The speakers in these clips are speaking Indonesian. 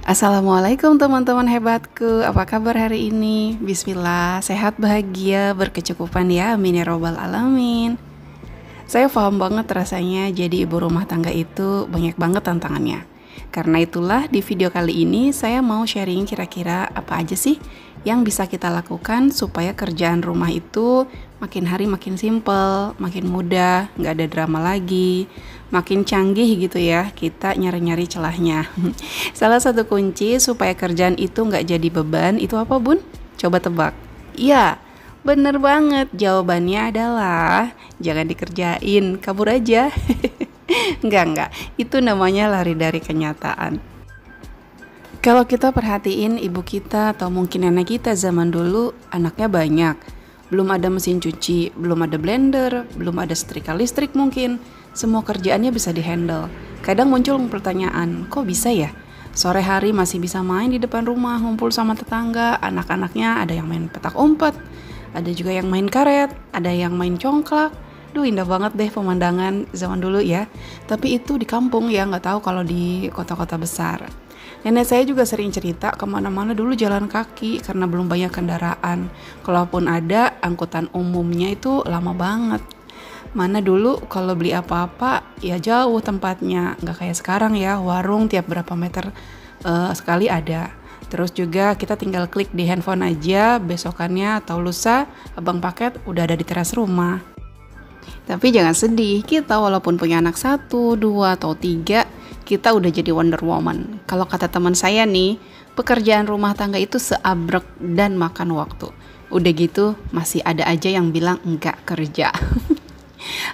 Assalamualaikum teman-teman hebatku, apa kabar hari ini? Bismillah, sehat, bahagia, berkecukupan ya, amin ya robbal alamin. Saya paham banget rasanya jadi ibu rumah tangga itu banyak banget tantangannya. Karena itulah di video kali ini saya mau sharing kira-kira apa aja sih yang bisa kita lakukan supaya kerjaan rumah itu makin hari makin simple, makin mudah, nggak ada drama lagi, makin canggih gitu ya, kita nyari-nyari celahnya. Salah satu kunci supaya kerjaan itu nggak jadi beban itu apa bun? Coba tebak. Iya, bener banget, jawabannya adalah jangan dikerjain, kabur aja. Enggak, itu namanya lari dari kenyataan. Kalau kita perhatiin ibu kita atau mungkin nenek kita zaman dulu, anaknya banyak. Belum ada mesin cuci, belum ada blender, belum ada setrika listrik mungkin. Semua kerjaannya bisa dihandle. Kadang muncul pertanyaan, kok bisa ya? Sore hari masih bisa main di depan rumah, ngumpul sama tetangga, anak-anaknya ada yang main petak umpet, ada juga yang main karet, ada yang main congklak. Duh, indah banget deh pemandangan zaman dulu ya. Tapi itu di kampung ya, nggak tahu kalau di kota-kota besar. Nenek saya juga sering cerita kemana-mana dulu jalan kaki karena belum banyak kendaraan. Kalaupun ada, angkutan umumnya itu lama banget. Mana dulu kalau beli apa-apa ya jauh tempatnya, nggak kayak sekarang ya, warung tiap berapa meter sekali ada. Terus juga kita tinggal klik di handphone aja, besokannya atau lusa abang paket udah ada di teras rumah. Tapi jangan sedih, kita walaupun punya anak 1, 2, atau 3, kita udah jadi Wonder Woman. Kalau kata teman saya nih, pekerjaan rumah tangga itu seabrek dan makan waktu. Udah gitu, masih ada aja yang bilang enggak kerja.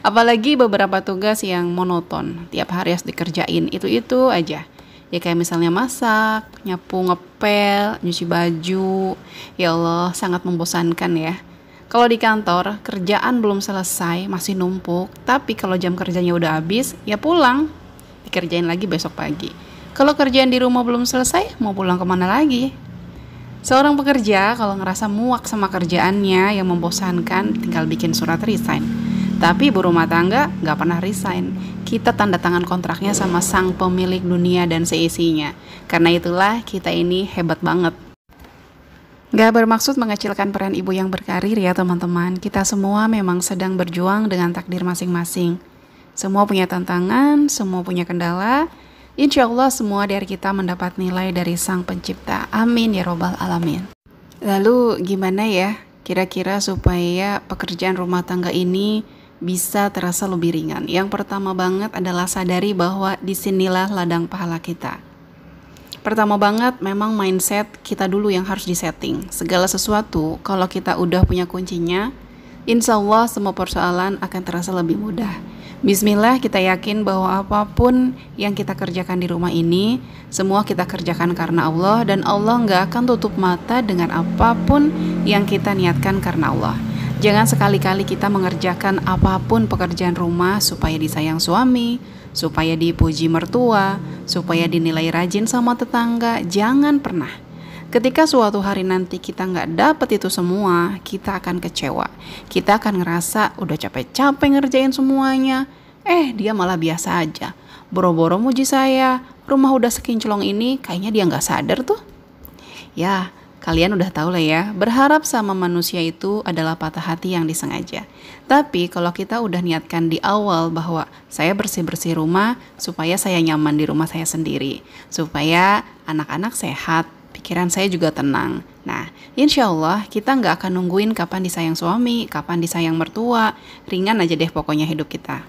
Apalagi beberapa tugas yang monoton, tiap hari harus dikerjain, itu aja. Ya kayak misalnya masak, nyapu, ngepel, nyuci baju. Ya Allah, sangat membosankan ya. Kalau di kantor, kerjaan belum selesai, masih numpuk. Tapi kalau jam kerjanya udah habis, ya pulang. Dikerjain lagi besok pagi. Kalau kerjaan di rumah belum selesai, mau pulang kemana lagi? Seorang pekerja kalau ngerasa muak sama kerjaannya yang membosankan, tinggal bikin surat resign. Tapi ibu rumah tangga nggak pernah resign. Kita tanda tangan kontraknya sama sang pemilik dunia dan seisinya. Karena itulah kita ini hebat banget. Gak bermaksud mengecilkan peran ibu yang berkarir ya teman-teman. Kita semua memang sedang berjuang dengan takdir masing-masing. Semua punya tantangan, semua punya kendala. Insya Allah semua dari kita mendapat nilai dari Sang Pencipta. Amin ya robbal alamin. Lalu gimana ya kira-kira supaya pekerjaan rumah tangga ini bisa terasa lebih ringan? Yang pertama banget adalah sadari bahwa disinilah ladang pahala kita. Pertama banget memang mindset kita dulu yang harus disetting. Segala sesuatu kalau kita udah punya kuncinya, insya Allah semua persoalan akan terasa lebih mudah. Bismillah, kita yakin bahwa apapun yang kita kerjakan di rumah ini, semua kita kerjakan karena Allah, dan Allah nggak akan tutup mata dengan apapun yang kita niatkan karena Allah. Jangan sekali-kali kita mengerjakan apapun pekerjaan rumah supaya disayang suami, supaya dipuji mertua, supaya dinilai rajin sama tetangga. Jangan pernah. Ketika suatu hari nanti kita nggak dapet itu semua, kita akan kecewa. Kita akan ngerasa udah capek-capek ngerjain semuanya. Dia malah biasa aja. Boro-boro muji saya, rumah udah sekinclong ini, kayaknya dia nggak sadar tuh. Ya, kalian udah tahu lah ya, berharap sama manusia itu adalah patah hati yang disengaja. Tapi kalau kita udah niatkan di awal bahwa saya bersih-bersih rumah supaya saya nyaman di rumah saya sendiri, supaya anak-anak sehat, pikiran saya juga tenang. Nah, insya Allah kita nggak akan nungguin kapan disayang suami, kapan disayang mertua, ringan aja deh pokoknya hidup kita.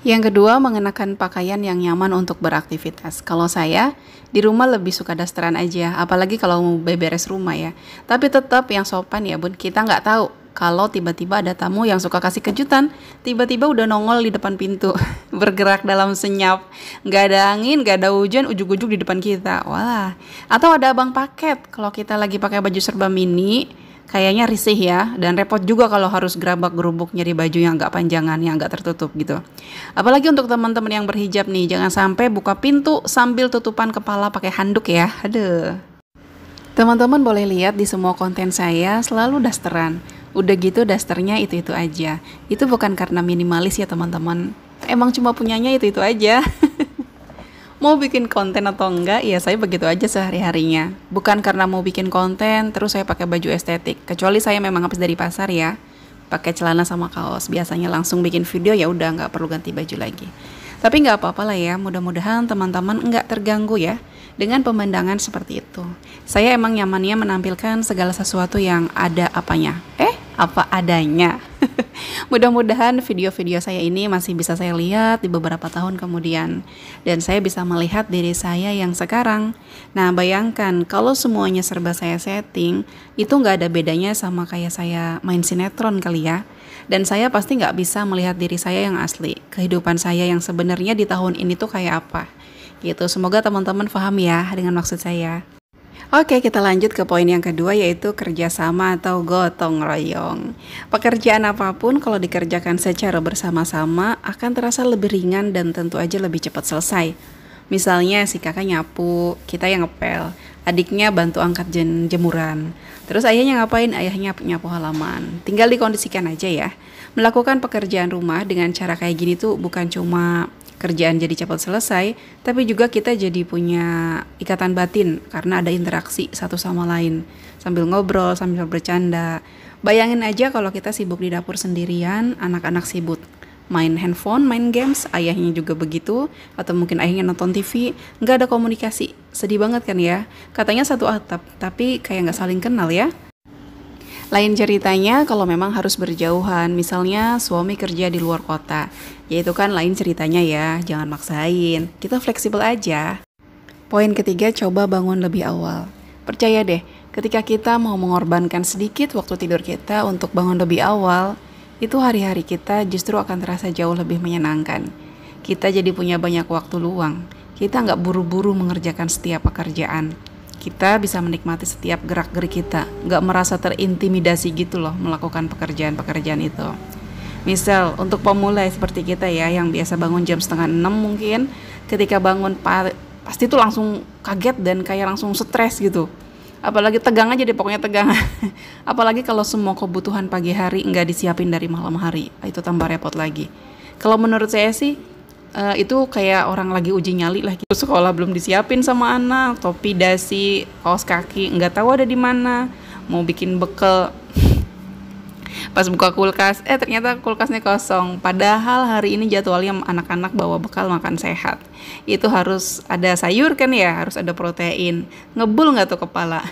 Yang kedua, mengenakan pakaian yang nyaman untuk beraktivitas. Kalau saya, di rumah lebih suka dasteran aja, apalagi kalau mau beberes rumah ya. Tapi tetap yang sopan ya bun, kita nggak tahu kalau tiba-tiba ada tamu yang suka kasih kejutan, tiba-tiba udah nongol di depan pintu, bergerak dalam senyap, nggak ada angin, nggak ada hujan, ujuk-ujuk di depan kita. Wah, atau ada abang paket, kalau kita lagi pakai baju serba mini, kayaknya risih ya, dan repot juga kalau harus gerabak-gerubuk nyari baju yang nggak panjangan, yang nggak tertutup gitu. Apalagi untuk teman-teman yang berhijab nih, jangan sampai buka pintu sambil tutupan kepala pakai handuk ya. Aduh. Teman-teman boleh lihat di semua konten saya selalu dasteran. Udah gitu dasternya itu-itu aja. Itu bukan karena minimalis ya teman-teman. Emang cuma punyanya itu-itu aja. Mau bikin konten atau enggak, ya saya begitu aja sehari-harinya. Bukan karena mau bikin konten, terus saya pakai baju estetik. Kecuali saya memang habis dari pasar ya, pakai celana sama kaos. Biasanya langsung bikin video, ya udah nggak perlu ganti baju lagi. Tapi nggak apa-apa lah ya, mudah-mudahan teman-teman nggak terganggu ya dengan pemandangan seperti itu. Saya emang nyamannya menampilkan segala sesuatu yang ada apanya. Apa adanya. Mudah-mudahan video-video saya ini masih bisa saya lihat di beberapa tahun kemudian. Dan saya bisa melihat diri saya yang sekarang. Nah, bayangkan kalau semuanya serba saya setting, itu nggak ada bedanya sama kayak saya main sinetron kali ya. Dan saya pasti nggak bisa melihat diri saya yang asli. Kehidupan saya yang sebenarnya di tahun ini tuh kayak apa. Gitu, semoga teman-teman paham ya dengan maksud saya. Oke, kita lanjut ke poin yang kedua, yaitu kerjasama atau gotong royong. Pekerjaan apapun kalau dikerjakan secara bersama-sama akan terasa lebih ringan dan tentu aja lebih cepat selesai. Misalnya si kakak nyapu, kita yang ngepel, adiknya bantu angkat jemuran. Terus ayahnya ngapain? Ayahnya nyapu halaman. Tinggal dikondisikan aja ya. Melakukan pekerjaan rumah dengan cara kayak gini tuh bukan cuma kerjaan jadi cepat selesai, tapi juga kita jadi punya ikatan batin karena ada interaksi satu sama lain, sambil ngobrol, sambil bercanda. Bayangin aja kalau kita sibuk di dapur sendirian, anak-anak sibuk main handphone, main games, ayahnya juga begitu, atau mungkin ayahnya nonton TV, nggak ada komunikasi. Sedih banget kan ya? Katanya satu atap, tapi kayak nggak saling kenal ya. Lain ceritanya kalau memang harus berjauhan, misalnya suami kerja di luar kota. Ya itu kan lain ceritanya ya, jangan maksain. Kita fleksibel aja. Poin ketiga, coba bangun lebih awal. Percaya deh, ketika kita mau mengorbankan sedikit waktu tidur kita untuk bangun lebih awal, itu hari-hari kita justru akan terasa jauh lebih menyenangkan. Kita jadi punya banyak waktu luang. Kita nggak buru-buru mengerjakan setiap pekerjaan. Kita bisa menikmati setiap gerak-gerik kita, nggak merasa terintimidasi gitu loh melakukan pekerjaan-pekerjaan itu. Misal, untuk pemula seperti kita ya, yang biasa bangun jam 5:30 mungkin, ketika bangun pasti tuh langsung kaget dan kayak langsung stres gitu. Apalagi tegang aja deh, pokoknya tegang. Apalagi kalau semua kebutuhan pagi hari nggak disiapin dari malam hari, itu tambah repot lagi. Kalau menurut saya sih, itu kayak orang lagi uji nyali lah gitu. Sekolah belum disiapin sama anak, topi, dasi, kaos kaki nggak tahu ada di mana, mau bikin bekal. Pas buka kulkas, ternyata kulkasnya kosong. Padahal hari ini jadwalnya anak-anak bawa bekal makan sehat. Itu harus ada sayur kan ya, harus ada protein. Ngebul nggak tuh kepala?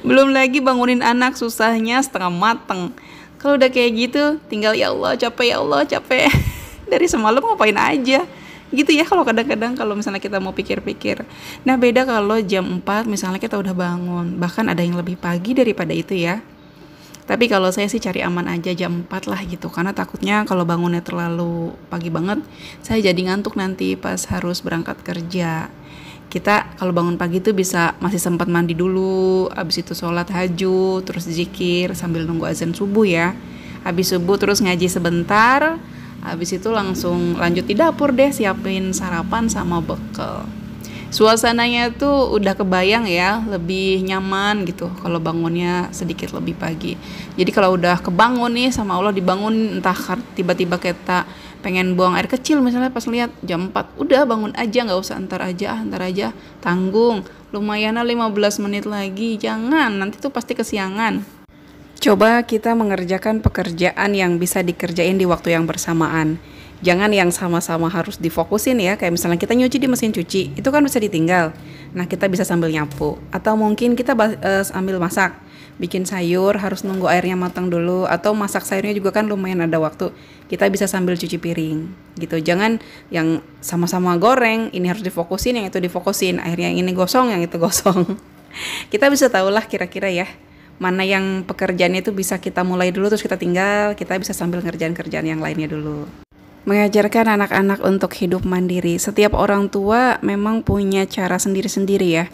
Belum lagi bangunin anak, susahnya setengah mateng. Kalau udah kayak gitu, tinggal ya Allah capek. Dari semalam ngapain aja gitu ya, kalau kadang-kadang kalau misalnya kita mau pikir-pikir. Nah, beda kalau jam 4 misalnya kita udah bangun, bahkan ada yang lebih pagi daripada itu ya. Tapi kalau saya sih cari aman aja jam 4 lah gitu, karena takutnya kalau bangunnya terlalu pagi banget, saya jadi ngantuk nanti pas harus berangkat kerja. Kita kalau bangun pagi tuh bisa masih sempat mandi dulu, habis itu sholat tahajud, terus zikir sambil nunggu azan subuh ya. Habis subuh terus ngaji sebentar, habis itu langsung lanjut di dapur deh, siapin sarapan sama bekal. Suasananya tuh udah kebayang ya, lebih nyaman gitu kalau bangunnya sedikit lebih pagi. Jadi kalau udah kebangun nih sama Allah, dibangun entah tiba-tiba kita pengen buang air kecil misalnya pas lihat jam 4, udah bangun aja, nggak usah ntar aja, tanggung. Lumayan 15 menit lagi, jangan, nanti tuh pasti kesiangan. Coba kita mengerjakan pekerjaan yang bisa dikerjain di waktu yang bersamaan. Jangan yang sama-sama harus difokusin ya, kayak misalnya kita nyuci di mesin cuci, itu kan bisa ditinggal. Nah, kita bisa sambil nyapu. Atau mungkin kita sambil masak, bikin sayur harus nunggu airnya matang dulu. Atau masak sayurnya juga kan lumayan ada waktu, kita bisa sambil cuci piring gitu. Jangan yang sama-sama goreng, ini harus difokusin, yang itu difokusin. Akhirnya yang ini gosong, yang itu gosong. Kita bisa tahulah kira-kira ya, mana yang pekerjaannya itu bisa kita mulai dulu terus kita tinggal, kita bisa sambil ngerjain kerjaan yang lainnya dulu. Mengajarkan anak-anak untuk hidup mandiri. Setiap orang tua memang punya cara sendiri-sendiri ya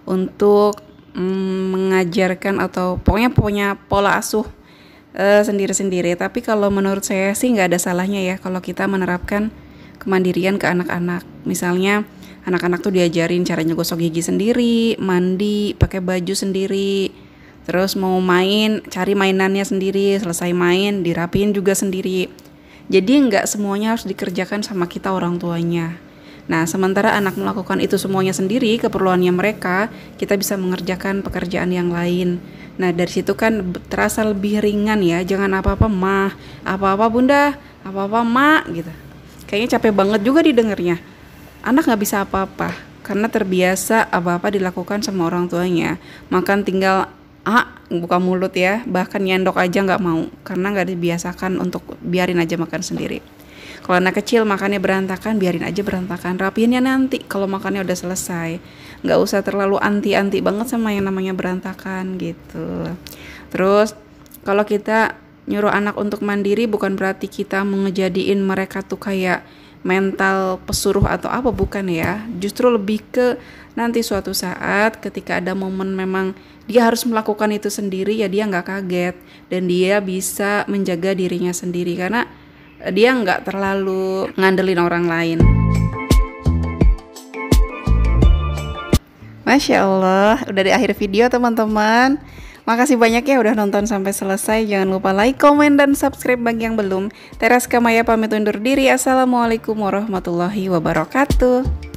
untuk mengajarkan, atau pokoknya punya pola asuh sendiri-sendiri. Tapi kalau menurut saya sih nggak ada salahnya ya kalau kita menerapkan kemandirian ke anak-anak. Misalnya anak-anak tuh diajarin caranya gosok gigi sendiri, mandi, pakai baju sendiri. Terus mau main, cari mainannya sendiri, selesai main dirapiin juga sendiri. Jadi nggak semuanya harus dikerjakan sama kita orang tuanya. Nah, sementara anak melakukan itu semuanya sendiri, keperluannya mereka, kita bisa mengerjakan pekerjaan yang lain. Nah, dari situ kan terasa lebih ringan ya. Jangan apa-apa mah, apa-apa bunda, apa-apa mak gitu. Kayaknya capek banget juga didengarnya. Anak nggak bisa apa-apa karena terbiasa apa-apa dilakukan sama orang tuanya. Makan tinggal buka mulut ya, bahkan nyendok aja nggak mau karena nggak dibiasakan untuk biarin aja makan sendiri. Kalau anak kecil makannya berantakan, biarin aja berantakan, rapiinnya nanti kalau makannya udah selesai. Nggak usah terlalu anti-anti banget sama yang namanya berantakan gitu. Terus kalau kita nyuruh anak untuk mandiri bukan berarti kita ngejadiin mereka tuh kayak mental pesuruh atau apa, bukan ya. Justru lebih ke nanti suatu saat ketika ada momen memang dia harus melakukan itu sendiri, ya dia nggak kaget dan dia bisa menjaga dirinya sendiri karena dia nggak terlalu ngandelin orang lain. Masya Allah, udah di akhir video teman-teman. Makasih banyak ya udah nonton sampai selesai. Jangan lupa like, komen, dan subscribe bagi yang belum. Tereska Maya pamit undur diri. Assalamualaikum warahmatullahi wabarakatuh.